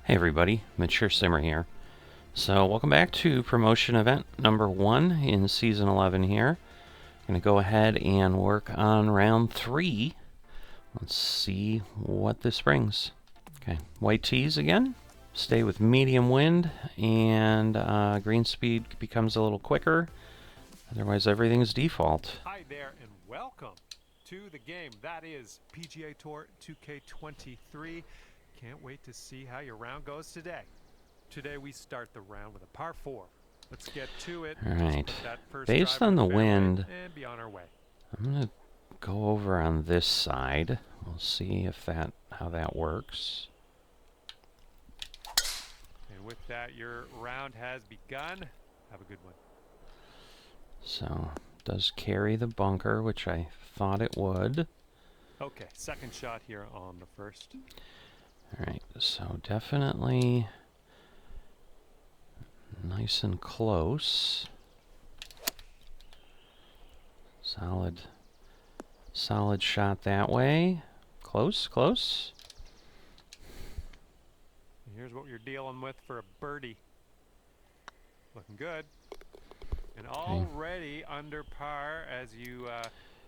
Hey everybody, Mature Simmer here. So welcome back to promotion event number 1 in season 11 here. I'm going to go ahead and work on round 3. Let's see what this brings. Okay, white tees again. Stay with medium wind, and green speed becomes a little quicker. Otherwise everything's default. Hi there and welcome to the game. That is PGA Tour 2K23. Can't wait to see how your round goes today. Today we start the round with a par 4. Let's get to it. All right. Based on the wind, and be on our way. I'm going to go over on this side. We'll see if how that works. And with that, your round has begun. Have a good one. So, does carry the bunker, which I thought it would. Okay, second shot here on the first. Alright, so definitely nice and close. Solid shot that way. Close. And here's what you're dealing with for a birdie. Looking good. And already under par as you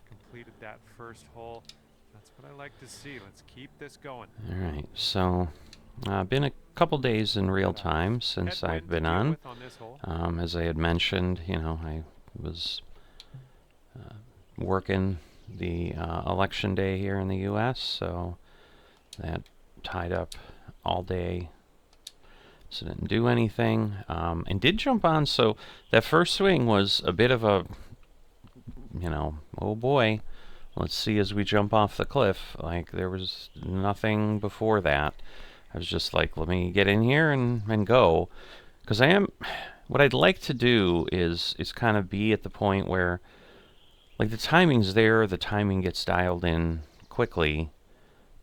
completed that first hole. That's what I like to see. Let's keep this going. Alright, so been a couple days in real time since I've been on. As I had mentioned, you know, I was working the election day here in the U.S., so that tied up all day. So didn't do anything, and did jump on. So that first swing was a bit of a, you know, oh boy, let's see as we jump off the cliff. Like, there was nothing before that. I was just like, let me get in here and go. Because what I'd like to do is kind of be at the point where, like, the timing's there, the timing gets dialed in quickly,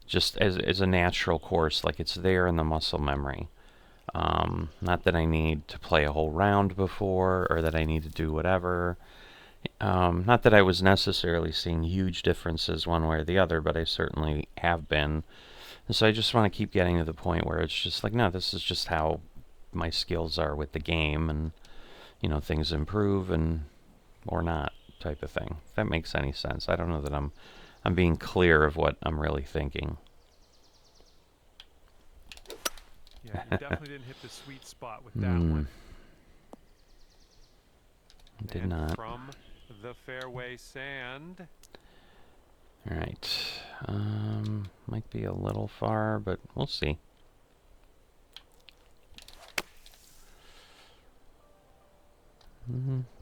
just as a natural course, like it's there in the muscle memory. Not that I need to play a whole round before, or that I need to do whatever. Not that I was necessarily seeing huge differences one way or the other, but I certainly have been. And so I just want to keep getting to the point where it's just like, no, this is just how my skills are with the game, and, you know, things improve and or not type of thing. If that makes any sense. I don't know that I'm being clear of what I'm really thinking. Yeah, you definitely didn't hit the sweet spot with that one. Did not. From the fairway sand. Alright. Might be a little far, but we'll see.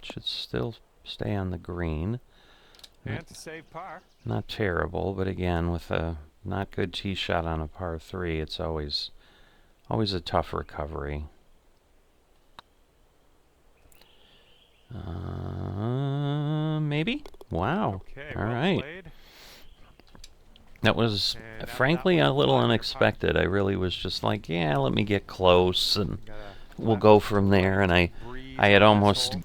Should still stay on the green. And to save par. Not terrible, but again, with a not good tee shot on a par 3, it's always a tough recovery. Maybe? Wow. Okay, all right. Played. That was, frankly, a little unexpected. I really was just like, yeah, let me get close, and we'll go from there. And I had almost,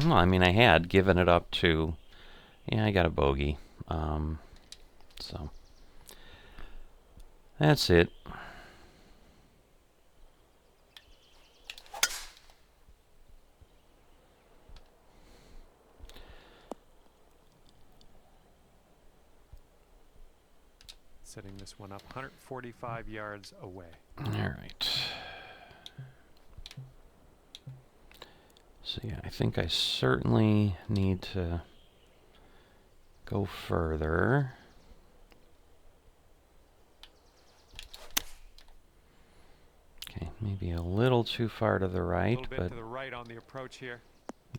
well, I mean, I had given it up to, yeah, I got a bogey. So, that's it. Setting this one up 145 yards away. All right. So yeah, I think I certainly need to go further. Okay, maybe a little too far to the right, a little bit but to the right on the approach here.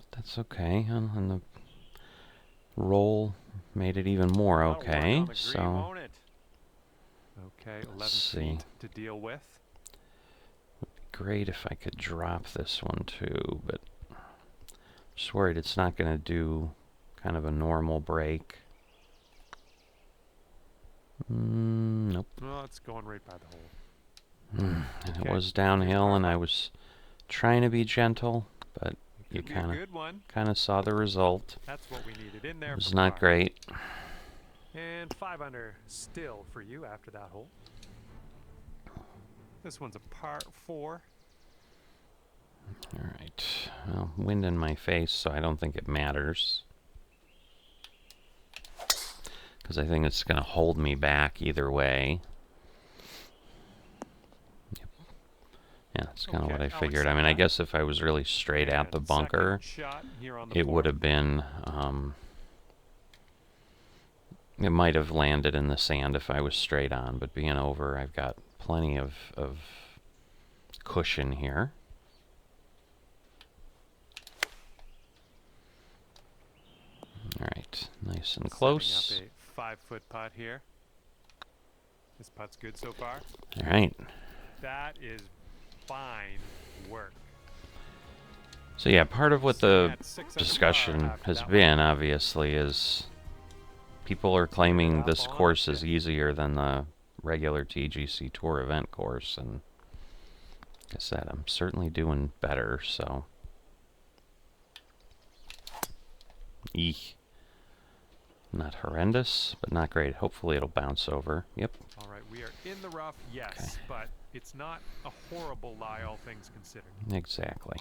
That's okay. And the roll made it even more okay. So. Okay, 11 feet to deal with. Would be great if I could drop this one too, but I'm just worried it's not going to do kind of a normal break. Nope. Well, it's going right by the hole. And it was downhill, and I was trying to be gentle, but you kind of saw the result. That's what we needed in there. It was not great. And 5 under still for you after that hole. This one's a par 4. All right. Well, wind in my face, so I don't think it matters. Because I think it's going to hold me back either way. Yep. Yeah, that's kind of what I figured. I mean, I guess if I was really straight at the bunker, it would have been... it might have landed in the sand if I was straight on, but being over, I've got plenty of cushion here. All right, nice and close. Setting up a 5-foot putt here. This putt's good so far. All right. That is fine work. So yeah, part of what the discussion has been, obviously, is people are claiming this course is easier than the regular TGC Tour event course, and like I said, I'm certainly doing better, so... Eek. Not horrendous, but not great. Hopefully it'll bounce over. Yep. All right, we are in the rough, yes, okay. But it's not a horrible lie, all things considered. Exactly.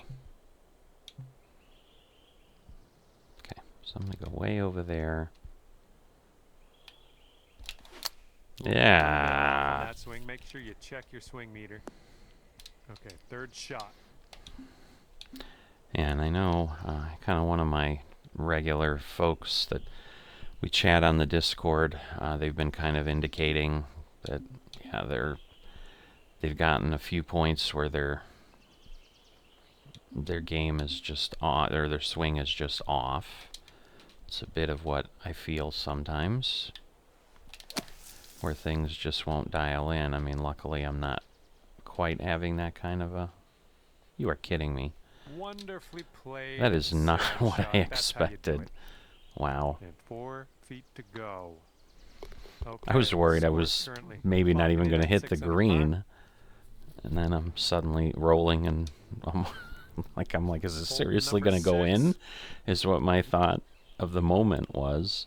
Okay, so I'm going to go way over there. Yeah. That swing, make sure you check your swing meter. Okay, third shot. And I know kind of one of my regular folks that we chat on the Discord, they've been kind of indicating that, yeah, they've gotten a few points where their game is just on, or their swing is just off. It's a bit of what I feel sometimes, where things just won't dial in. I mean, luckily I'm not quite having that kind of a... You are kidding me. Wonderfully played. That is not what I expected. Wow. And 4 feet to go. Okay, I was worried I was maybe not even going to hit the green. And then I'm suddenly rolling and I'm like, is this seriously going to go in? Is what my thought of the moment was.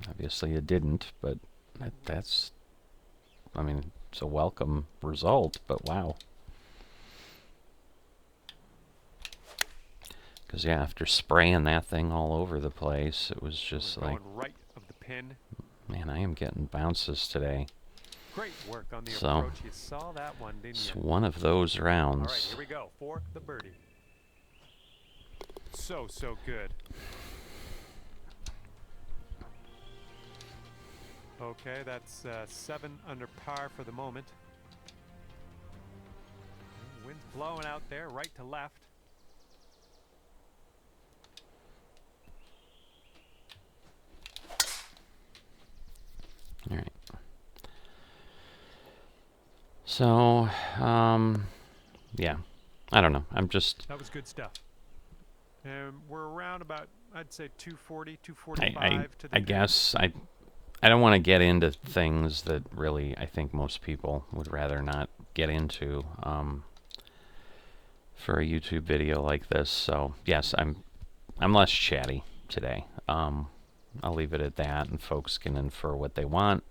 Obviously it didn't, but that's, I mean, it's a welcome result, but wow. Because, yeah, after spraying that thing all over the place, it was just like, right of the pin. Man, I am getting bounces today. Great work on the approach. You saw that one, didn't you? It's one of those rounds. All right, here we go. For the birdie. So good. Okay, that's 7 under par for the moment. Wind's blowing out there, right to left. All right. So, yeah, I don't know. I'm just... That was good stuff. We're around about, I'd say, 240, 245 to the... I guess I don't want to get into things that really I think most people would rather not get into for a YouTube video like this. So, yes, I'm less chatty today. I'll leave it at that, and folks can infer what they want.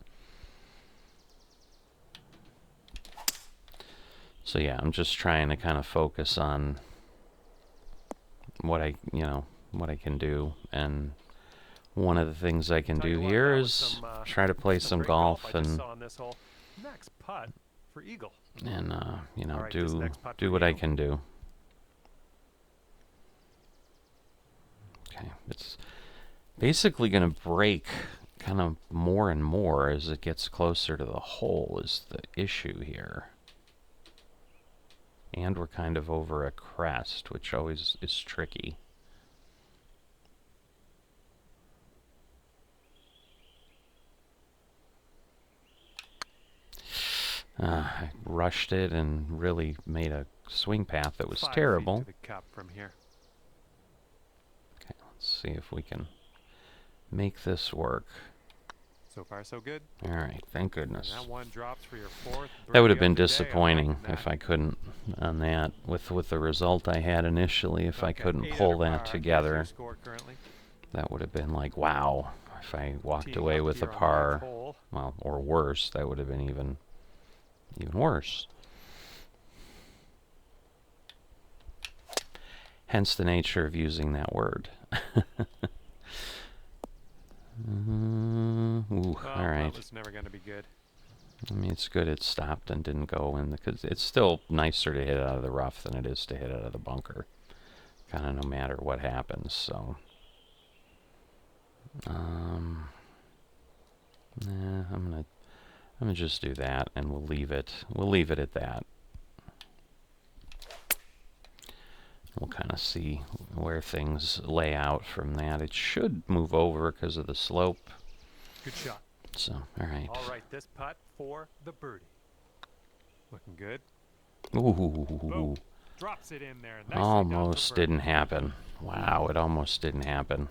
So yeah, I'm just trying to kind of focus on what I can do, and one of the things I can do here is try to play some golf and next putt for eagle. And do what I can do. Okay, it's basically going to break kind of more and more as it gets closer to the hole is the issue here. And we're kind of over a crest, which always is tricky. I rushed it and really made a swing path that was terrible. 5 feet to the cup from here. Okay, let's see if we can make this work. So far, so good. All right, thank goodness. And that one drops for your 4th. That would have been disappointing if I couldn't on that with the result I had initially. If I couldn't pull that together, that would have been like, wow. If I walked away with a par, well, or worse, that would have been even worse. Hence the nature of using that word. Ooh, Well, all right. that was never going to be good. I mean, it's good it stopped and didn't go in, because it's still nicer to hit it out of the rough than it is to hit it out of the bunker. Kind of no matter what happens, so. Nah, I'm gonna just do that, and we'll leave it. We'll leave it at that. We'll kind of see where things lay out from that. It should move over because of the slope. Good shot. So, all right. All right, this putt for the birdie. Looking good. Ooh. Boom. Drops it in there. Nicely Almost done for birdie. didn't happen. Wow, it almost didn't happen.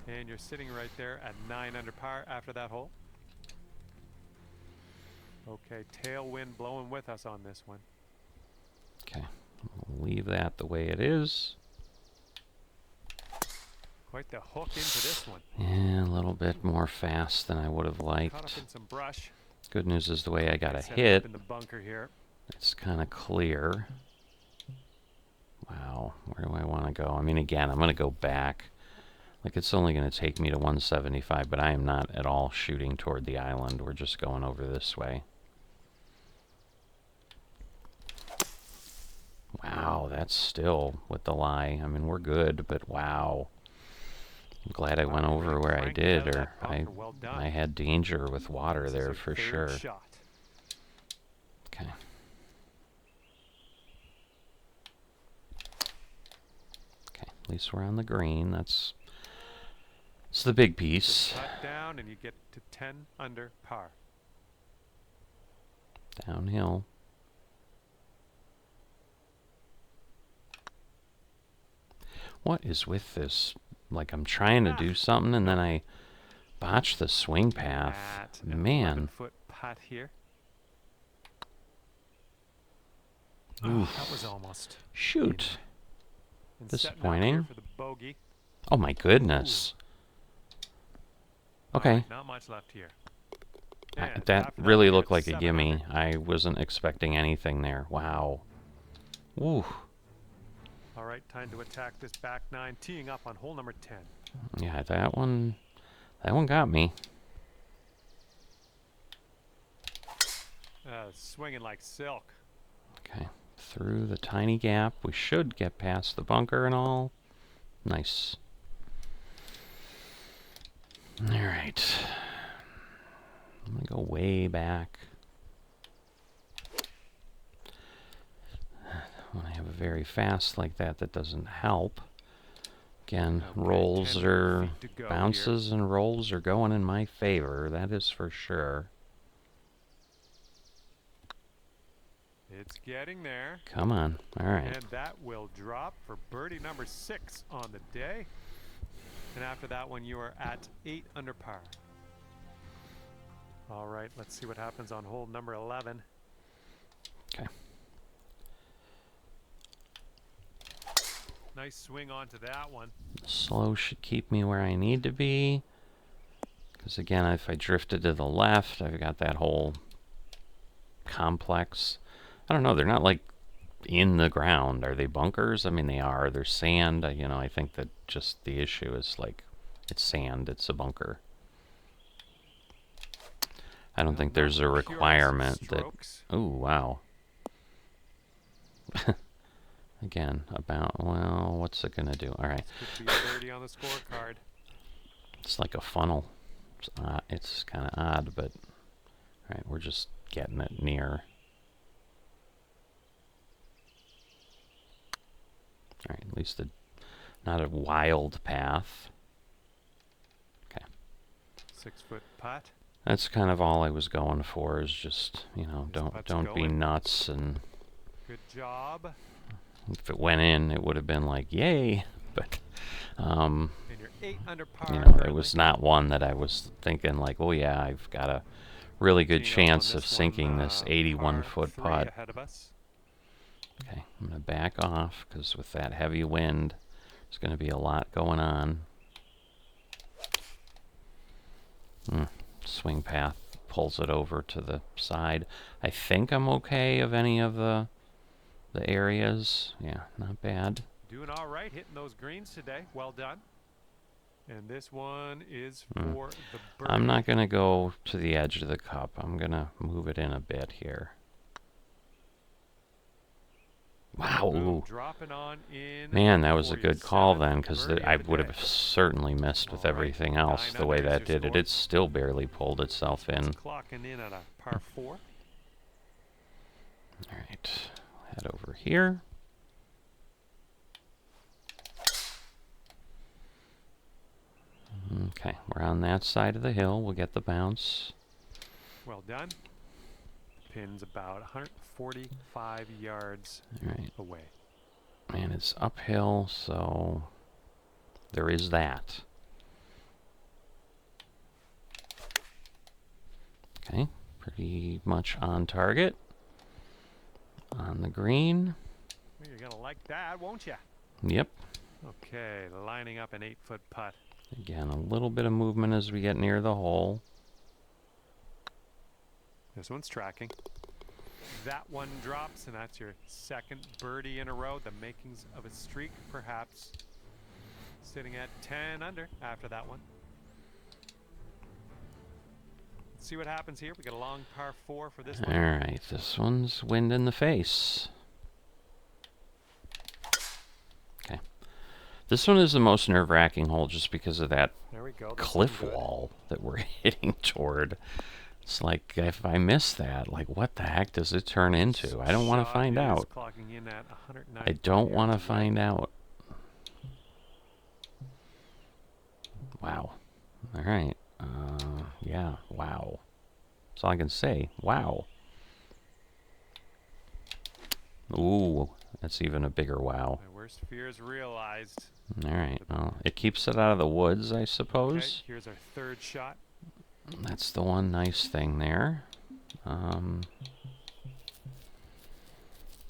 And you're sitting right there at 9 under par after that hole. Okay, tailwind blowing with us on this one. Okay, we'll leave that the way it is. Quite the hook into this one. Yeah, a little bit more fast than I would have liked. Caught up in some brush. Good news is the way I got a Set hit, up in the bunker here. it's kind of clear. Wow, where do I want to go? I mean, again, I'm going to go back. Like, it's only going to take me to 175, but I am not at all shooting toward the island. We're just going over this way. Wow, that's still with the lie. I mean, we're good, but wow. I'm glad I went over where I did, or I had danger with water there for sure. Okay. Okay, at least we're on the green. That's the big piece. Cut down and you get to 10 under par. Downhill. What is with this? Like, I'm trying to do something and then I botch the swing path. Man. Foot putt here. Oof. That was almost. Shoot. Disappointing. For the bogey. Oh my goodness. Okay. Right, not much left here. That really looked like a gimme. I wasn't expecting anything there. Wow. Ooh. All right, time to attack this back nine, teeing up on hole number 10. Yeah, that one got me. Swinging like silk. Okay, through the tiny gap. We should get past the bunker and all. Nice. All right. I'm gonna go way back. When I have a very fast like that, that doesn't help. Again, Okay, rolls 10 or feet to go bounces here. and rolls are going in my favor. That is for sure. It's getting there. Come on. All right. And that will drop for birdie number 6 on the day. And after that one, you are at 8 under par. All right, let's see what happens on hole number 11. Okay. Nice swing onto that one. Slow should keep me where I need to be. Because again, if I drifted to the left, I've got that whole complex. I don't know, they're not like in the ground. Are they bunkers? I mean, they are. They're sand. You know, I think that just the issue is like, it's sand, it's a bunker. I don't think there's a requirement that... Ooh, wow. Again, about, well, what's it going to do? All right. Could be a birdie on the scorecard. It's like a funnel. It's kind of odd, but... All right, we're just getting it near. All right, at least not a wild path. Okay. 6-foot putt. That's kind of all I was going for, is just, you know, don't be nuts. And good job. If it went in, it would have been like, yay. But, and you're 8 under par, you know, it was not one that I was thinking like, oh yeah, I've got a really good chance of sinking this 81-foot putt. Okay, I'm going to back off, because with that heavy wind, there's going to be a lot going on. Swing path pulls it over to the side. I think I'm okay of any of the areas. Yeah, not bad. Doing all right, hitting those greens today. Well done. And this one is for the birdie. I'm not going to go to the edge of the cup. I'm going to move it in a bit here. Wow. Boom, dropping on in. Man, that was a good call then, because I would day. have certainly missed with everything else the way that did it. It still barely pulled itself in. Clocking in at a par 4. All right, head over here. Okay, we're on that side of the hill. We'll get the bounce. Well done. Pin's about 145 yards away. And it's uphill, so there is that. Okay, pretty much on target. On the green. Well, you're going to like that, won't you? Yep. Okay, lining up an 8-foot putt. Again, a little bit of movement as we get near the hole. This one's tracking. That one drops, and that's your second birdie in a row. The makings of a streak, perhaps. Sitting at 10 under after that one. Let's see what happens here. We got a long par 4 for this one. All right, this one's wind in the face. Okay. This one is the most nerve-wracking hole just because of that cliff wall that we're hitting toward. It's like, if I miss that, like, what the heck does it turn into? I don't want to find out. I don't want to find out. Wow. All right. Yeah, wow. That's all I can say. Wow. Ooh, that's even a bigger wow. My worst fears realized. All right. Well, it keeps it out of the woods, I suppose. Okay, here's our third shot. That's the one nice thing there.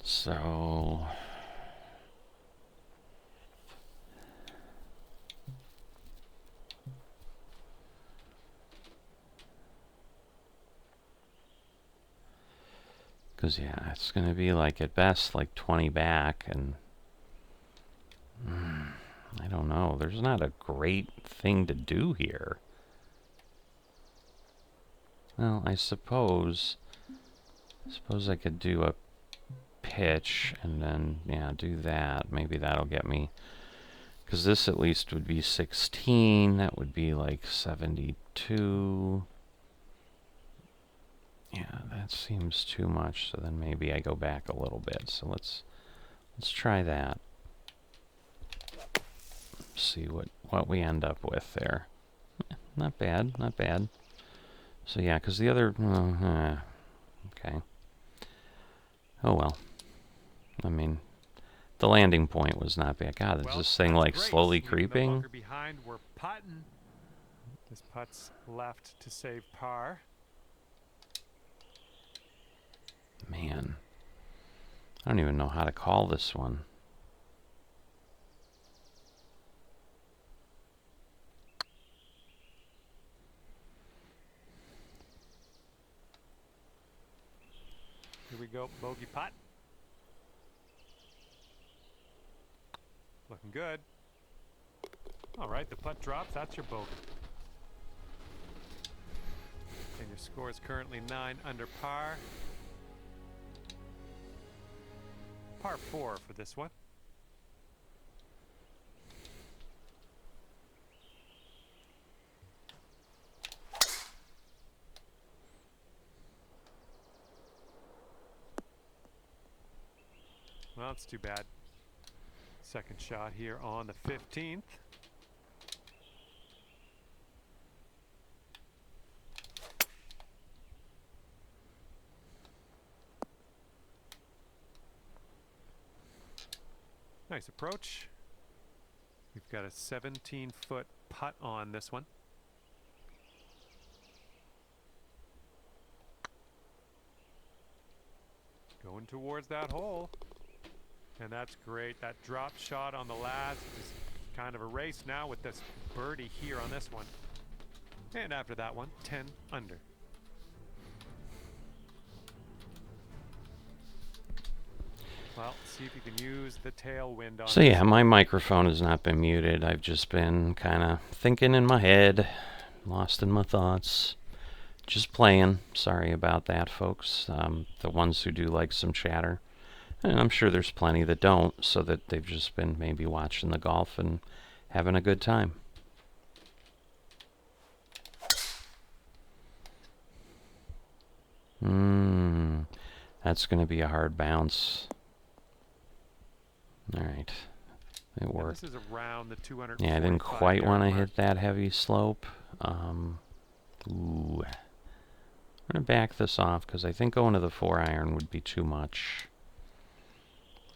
So... Because, yeah, it's going to be, like, at best, like 20 back, and... I don't know. There's not a great thing to do here. Well, I suppose I could do a pitch, and then, yeah, do that. Maybe that'll get me... Because this at least would be 16. That would be, like, 72... Yeah, that seems too much, so then maybe I go back a little bit. So let's try that. See what we end up with there. Not bad, not bad. So yeah, because the other... okay. Oh well. I mean, the landing point was not bad. God, is this thing like slowly creeping? No longer behind, we're putting. This putt's left to save par. Man, I don't even know how to call this one. Here we go, bogey putt. Looking good. All right, the putt drops. That's your bogey. And your score is currently 9 under par. Par 4 for this one. Well, it's too bad. Second shot here on the 15th. Nice approach. We've got a 17-foot putt on this one. Going towards that hole. And that's great. That drop shot on the last is kind of a race now with this birdie here on this one. And after that one, 10 under. Well, see if you can use the tailwind on So this yeah, hole. my microphone has not been muted. I've just been kind of thinking in my head, lost in my thoughts, just playing. Sorry about that, folks. The ones who do like some chatter. And I'm sure there's plenty that don't, so that they've just been maybe watching the golf and having a good time. That's going to be a hard bounce. All right. It worked. This is around the 200. Yeah, I didn't quite want to hit that heavy slope. Ooh. I'm going to back this off because I think going to the 4-iron would be too much.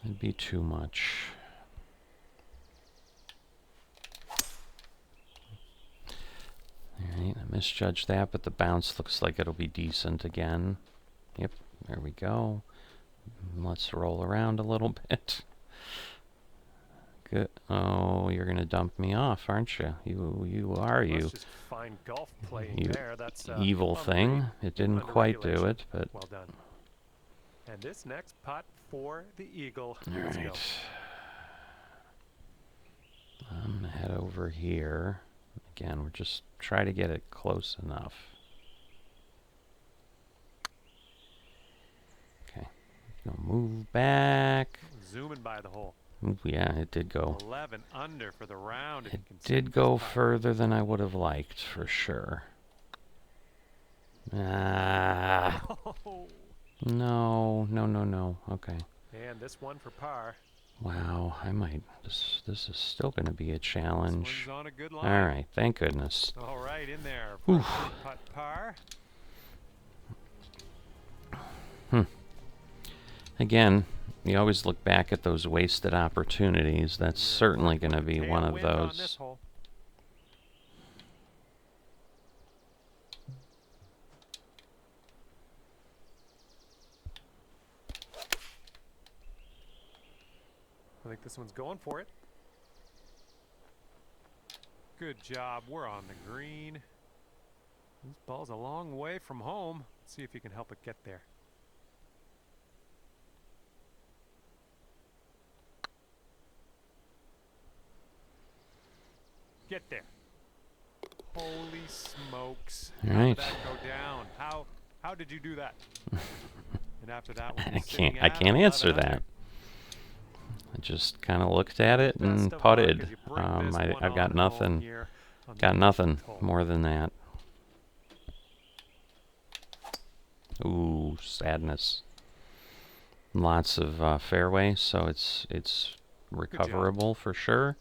It'd be too much. Alright, I misjudged that, but the bounce looks like it'll be decent again. Yep, there we go. Let's roll around a little bit. Good. Oh, you're gonna dump me off, aren't you? You are, you. Let's just find golf playing You there. That's evil thing. It didn't quite do it, but well done. And this next putt for the eagle. all Let's go. right. I'm gonna head over here. Again, we're just try to get it close enough. Okay, gonna move back. Zooming by the hole. Ooh, yeah, it did go. 11 under for the round. It did go further than I would have liked, for sure. Ah. No, no, no, no. Okay. And this one for par. Wow, I might. This is still going to be a challenge. This one's on a good line. All right, thank goodness. All right, in there for putt par. Again, you always look back at those wasted opportunities. That's certainly going to be one of those. I think this one's going for it. Good job. We're on the green. This ball's a long way from home. Let's see if you can help it get there. Get there. Holy smokes. All How right. did that go down? How did you do that? And after that one, I can't answer that. I just kind of looked at it and putted. I've got nothing. Got nothing more than that. Ooh, sadness. Lots of fairway, so it's recoverable for sure.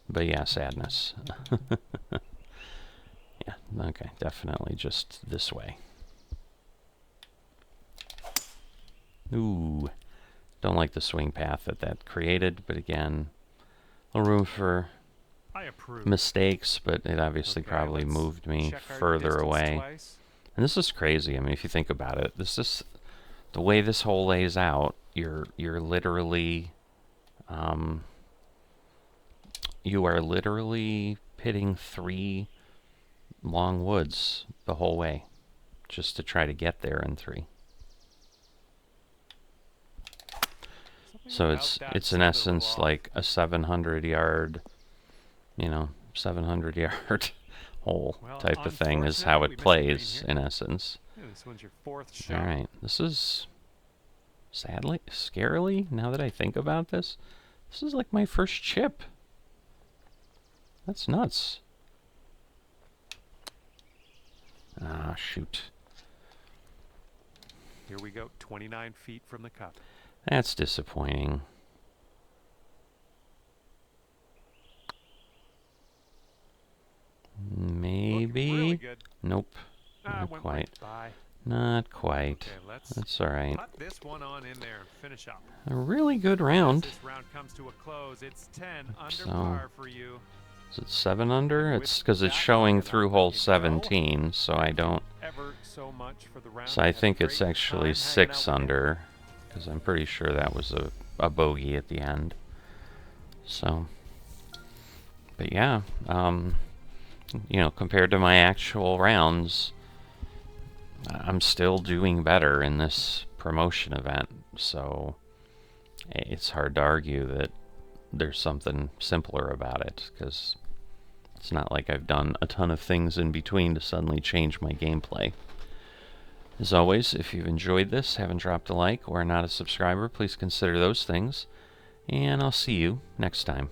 But yeah, sadness. Yeah, okay, definitely just this way. Ooh, don't like the swing path that created, but again, a little room for mistakes, but it obviously probably moved me further away. And this is crazy. I mean, if you think about it, this is the way this hole lays out. You're literally, you are literally pitting 3 long woods the whole way, just to try to get there in 3. So it's in essence like a 700-yard, 700-yard hole type of thing is how it plays in essence. This one's your 4th shot. All right, this is sadly, scarily, now that I think about this, this is like my first chip. That's nuts. Ah, shoot. Here we go, 29 feet from the cup. That's disappointing. Maybe. Really good. Nope. Not quite. Not quite. Okay, that's all right. Put this one on in there and finish up. A really good round. As this round comes to a close, it's 10 under par for you. Is it 7 under? It's because it's showing through hole 17, so I don't. So I think it's actually 6 under, because I'm pretty sure that was a bogey at the end. So, but yeah, compared to my actual rounds, I'm still doing better in this promotion event. So it's hard to argue that there's something simpler about it, because it's not like I've done a ton of things in between to suddenly change my gameplay. As always, if you've enjoyed this, haven't dropped a like, or are not a subscriber, please consider those things, and I'll see you next time.